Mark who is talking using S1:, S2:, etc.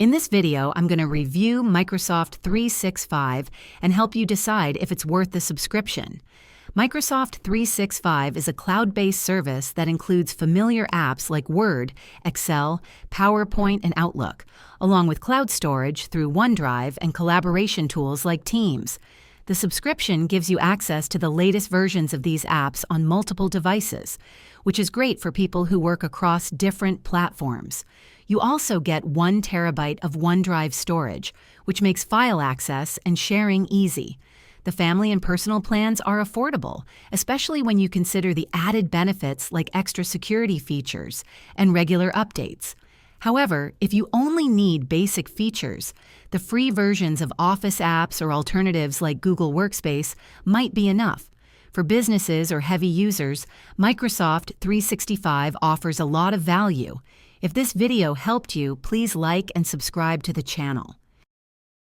S1: In this video, I'm going to review Microsoft 365 and help you decide if it's worth the subscription. Microsoft 365 is a cloud-based service that includes familiar apps like Word, Excel, PowerPoint, and Outlook, along with cloud storage through OneDrive and collaboration tools like Teams. The subscription gives you access to the latest versions of these apps on multiple devices, which is great for people who work across different platforms. You also get 1 terabyte of OneDrive storage, which makes file access and sharing easy. The family and personal plans are affordable, especially when you consider the added benefits like extra security features and regular updates. However, if you only need basic features, the free versions of Office apps or alternatives like Google Workspace might be enough. For businesses or heavy users, Microsoft 365 offers a lot of value. If this video helped you, please like and subscribe to the channel.